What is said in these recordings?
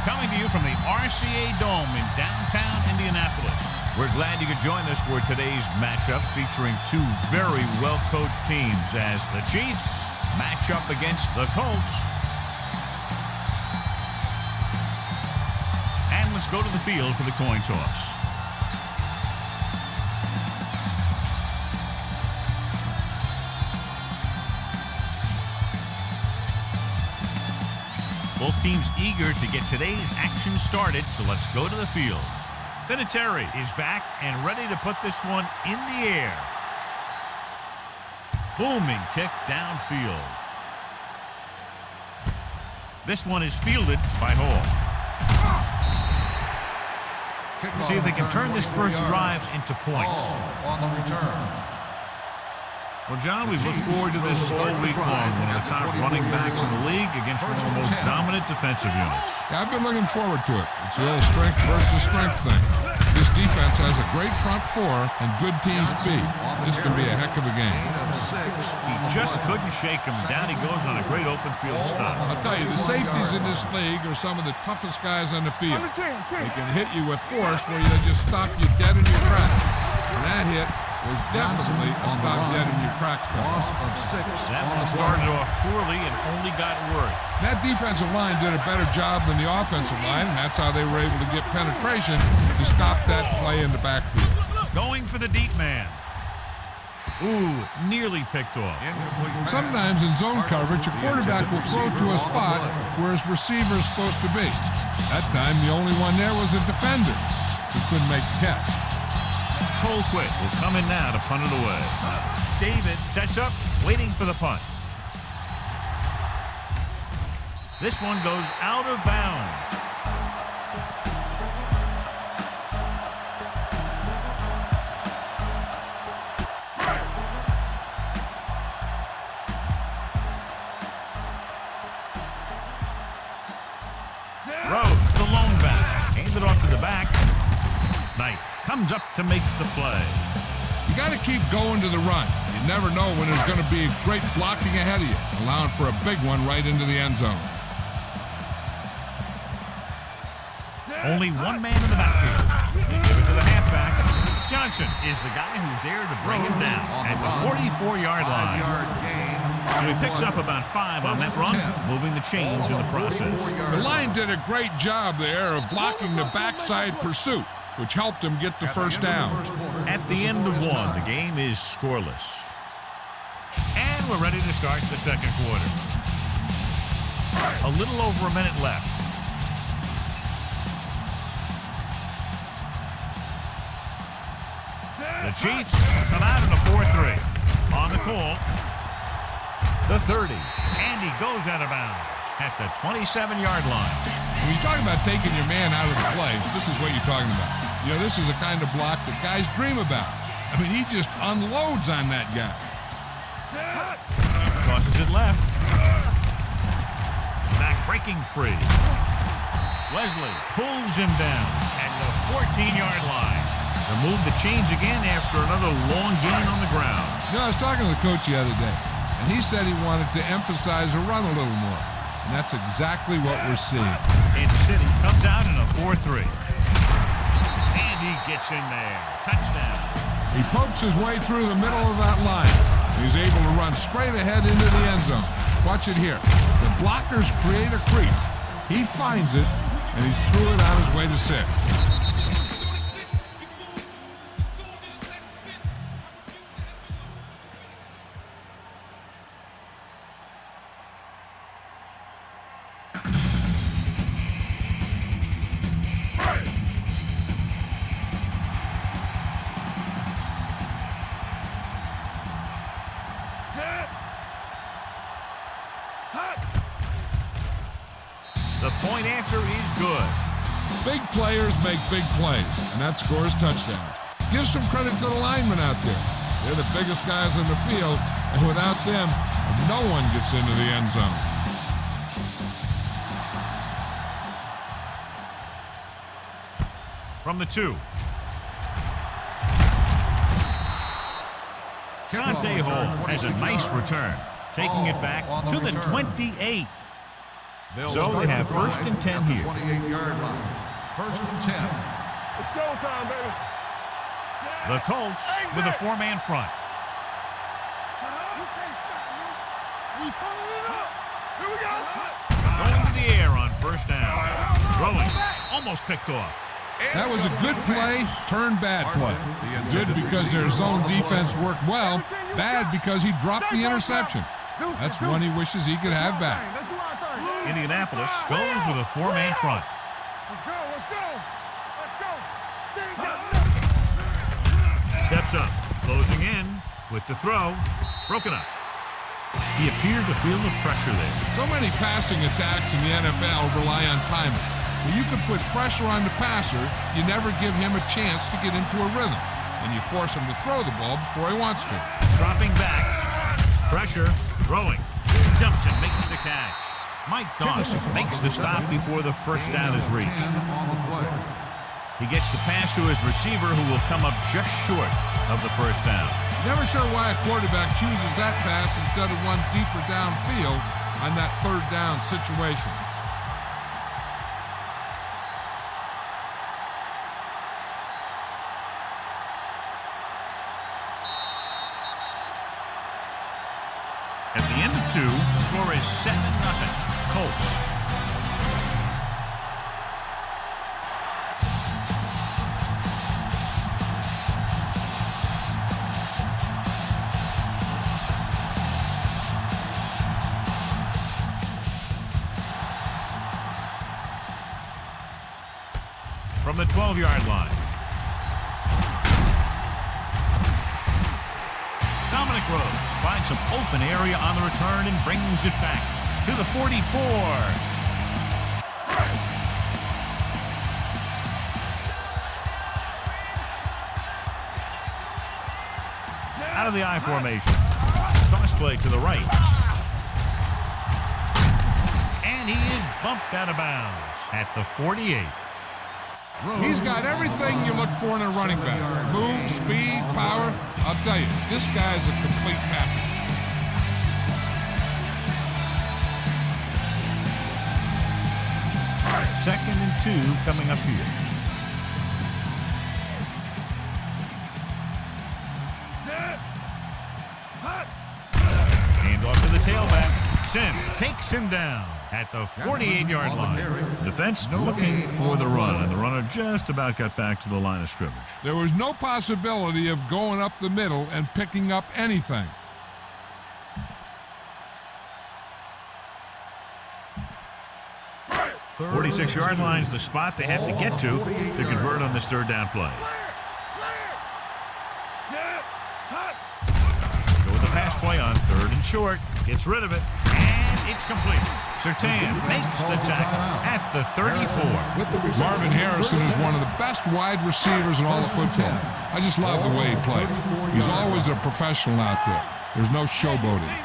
coming to you from the RCA Dome in downtown Indianapolis. We're glad you could join us for today's matchup featuring two very well-coached teams as the Chiefs match up against the Colts. And let's go to the field for the coin toss. Both teams eager to get today's action started, so let's go to the field. Vinatieri is back and ready to put this one in the air. Booming kick downfield. This one is fielded by Hall. See if they can turn this first drive into points. On the return. Well, John, we've looked forward to this all week long. One of the top running backs in the league against one of the most dominant defensive units. Yeah, I've been looking forward to it. It's a real strength versus strength thing. This defense has a great front four and good team speed. This can be a heck of a game. He just couldn't shake him. Down he goes on a great open field stop. I'll tell you, the safeties in this league are some of the toughest guys on the field. They can hit you with force where they just stop you dead in your tracks. And that hit was definitely a stop dead in your tracks. Loss of 6. That one started off poorly and only got worse. That defensive line did a better job than the offensive line, and that's how they were able to get penetration to stop that play in the backfield. Going for the deep man. Ooh, nearly picked off. Sometimes in zone coverage, a quarterback will throw to a spot where his receiver is supposed to be. That time, the only one there was a defender who couldn't make the catch. Colquitt will come in now to punt it away. David sets up, waiting for the punt. This one goes out of bounds. Rhodes, the lone back, handed off to the back. Knight comes up to make the play. You got to keep going to the run. You never know when there's going to be great blocking ahead of you, allowing for a big one right into the end zone. Only one man in the backfield. They give it to the halfback. Johnson is the guy who's there to bring him down at the 44-yard line. So he picks up about 5 on that run, moving the chains in the process. The line did a great job there of blocking the backside pursuit, which helped him get the first down. At the end of one, the game is scoreless. And we're ready to start the second quarter. A little over a minute left. The Chiefs come out in a 4-3. On the call, the 30. And he goes out of bounds at the 27-yard line. When you talk about taking your man out of the play, this is what you're talking about. You know, this is the kind of block that guys dream about. I mean, he just unloads on that guy. Crosses it left. Back breaking free. Wesley pulls him down at the 14-yard line. To move the chains again after another long gain on the ground. You know, I was talking to the coach the other day, and he said he wanted to emphasize the run a little more. And that's exactly what we're seeing. Kansas City comes out in a 4-3. And he gets in there. Touchdown. He pokes his way through the middle of that line. He's able to run straight ahead into the end zone. Watch it here. The blockers create a crease. He finds it, and he's threw it on his way to 6. The point after is good. Big players make big plays, and that scores touchdowns. Give some credit to the linemen out there. They're the biggest guys in the field, and without them, no one gets into the end zone. From the 2. Dante Hall has a nice return, taking it back to the 28. So they have first and 10 here. 28-yard line. First and 10. It's showtime, baby. The Colts with a four-man front. You can't stop me. We turning it up. Here we go. Going to the air on first down. Throwing. Almost picked off. That was a good play, turned bad play. Good because their zone defense worked well, bad because he dropped the interception. That's one he wishes he could have back. Let's do our thing. Indianapolis goes with a four-man front. Let's go. Let's go. Let's go. Steps up, closing in with the throw. Broken up. He appeared to feel the pressure there. So many passing attacks in the NFL rely on timing. When you can put pressure on the passer, you never give him a chance to get into a rhythm, and you force him to throw the ball before he wants to. Dropping back. Pressure. Throwing. Jumps and makes the catch. Mike Dawson makes the stop before the first down is reached. On the play. He gets the pass to his receiver, who will come up just short of the first down. Never sure why a quarterback chooses that pass instead of one deeper downfield on that third down situation. At the end of two, the score is 7-0. Colts. From the 12-yard line. Dominic Rhodes finds some open area on the return and brings it back to the 44. Out of the I formation. Cross play to the right. And he is bumped out of bounds at the 48. He's got everything you look for in a running back. Move, speed, power. I'll tell you, this guy's a complete package. Second and 2 coming up here. Hand off to the tailback. Sim takes him down at the 48-yard line. Defense looking for the run, and the runner just about got back to the line of scrimmage. There was no possibility of going up the middle and picking up anything. The 46-yard line is the spot they have to get to convert on this third down play. Go with the pass play on third and short. Gets rid of it, and it's complete. Surtain makes the tackle at the 34. Marvin Harrison is one of the best wide receivers in all of football. I just love the way he plays. He's always a professional out there. There's no showboating.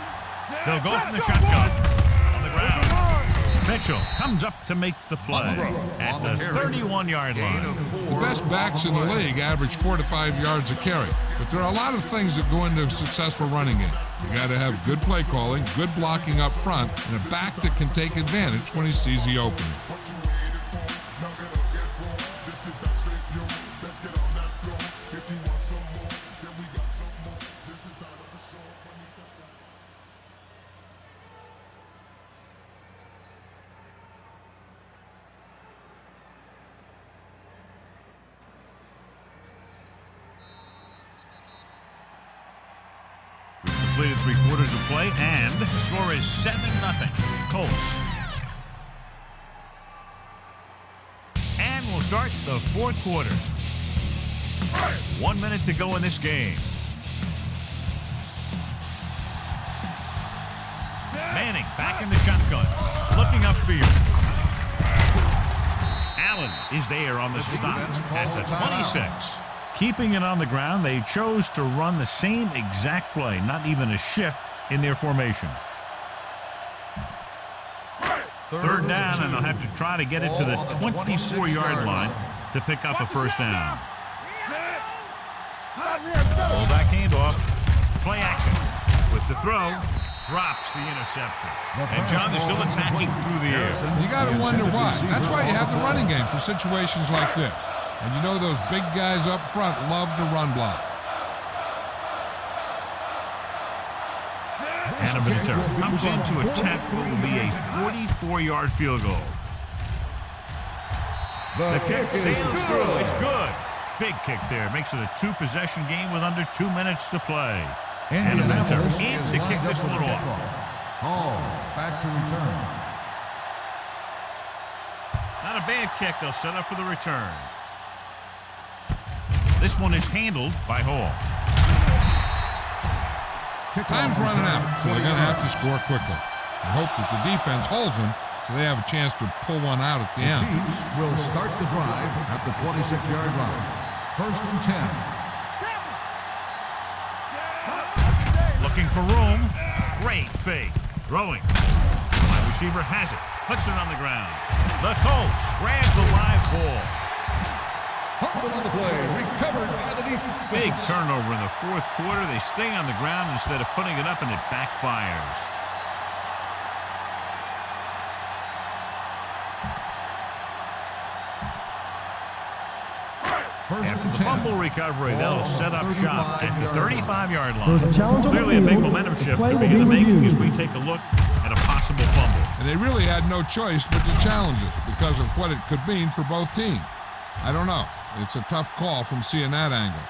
They'll go from the shotgun on the ground. Mitchell comes up to make the play at the 31-yard line. The best backs in the league average 4 to 5 yards a carry, but there are a lot of things that go into a successful running game. You got to have good play calling, good blocking up front, and a back that can take advantage when he sees the opening. Completed 3/4 of play, and the score is 7-0. Colts. And we'll start the fourth quarter. 1 minute to go in this game. Manning back in the shotgun, looking upfield. Allen is there on the stop at the 26. Keeping it on the ground, they chose to run the same exact play, not even a shift in their formation. Third down, and they'll have to try to get it to the 24-yard line to pick up a first down. Fullback handoff. Play action with the throw. drops the interception. And, John, they're still attacking through the air. You got to wonder why. That's why you have the running game for situations like this. And you know those big guys up front love to run block. And Vinatieri comes in to attack what will be a 44-yard field goal. The kick sails through. It's good. Big kick there. Makes it a two-possession game with under 2 minutes to play. And Vinatieri in to kick this one off. Hall back to return. Not a bad kick. They'll set up for the return. This one is handled by Hall. Time's running out, so they're going to have to score quickly. I hope that the defense holds them so they have a chance to pull one out at the end. The Chiefs will start the drive at the 26-yard line. 1st and 10. Looking for room. Great fake. Throwing. Wide receiver has it. Puts it on the ground. The Colts grab the live ball. Fumble on the play. Recovered by the defense. Big turnover in the fourth quarter. They stay on the ground instead of putting it up, and it backfires. After the fumble recovery, they'll set up shop at the 35-yard line. Clearly a big momentum shift to be in the making as we take a look at a possible fumble. And they really had no choice but to challenge it because of what it could mean for both teams. I don't know. It's a tough call from seeing that angle.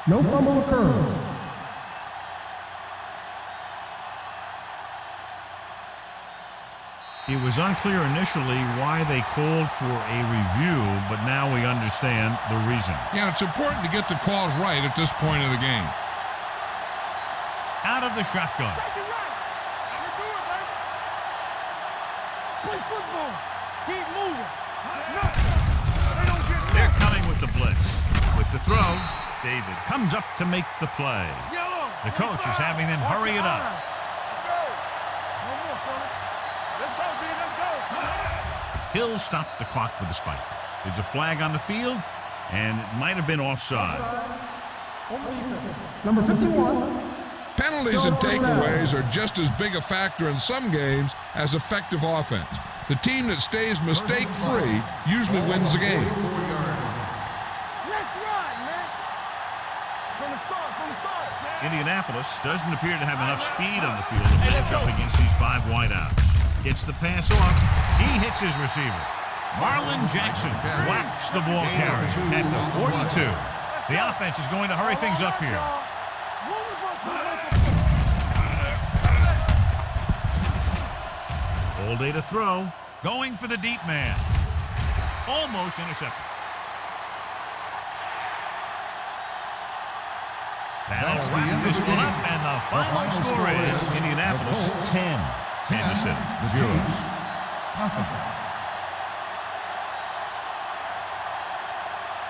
No fumble occurred. It was unclear initially why they called for a review, but now we understand the reason. Yeah, it's important to get the calls right at this point of the game. Out of the shotgun. Take it right. You do it, baby. Play football. Keep moving. No. They don't get They're coming with the blitz. With the throw, David comes up to make the play. yellow. The coach is having them hurry it up. Let's go. No more, fella. Let's go, B. Let's go. He'll stop the clock with a spike. There's a flag on the field, and it might have been offside. Number 51. Penalties and takeaways are just as big a factor in some games as effective offense. The team that stays mistake-free usually wins the game. Let's ride, man. From the start. Indianapolis doesn't appear to have enough speed on the field to match up against these five wideouts. Gets the pass off. He hits his receiver. Marlon Jackson whacks the ball carrier at the 42. The offense is going to hurry things up here. All day to throw. Going for the deep man. Almost intercepted. That'll wrap this one up, and the final score is Indianapolis 10, Kansas City 0. Nothing.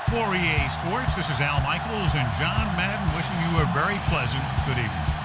For EA Sports, this is Al Michaels and John Madden wishing you a very pleasant good evening.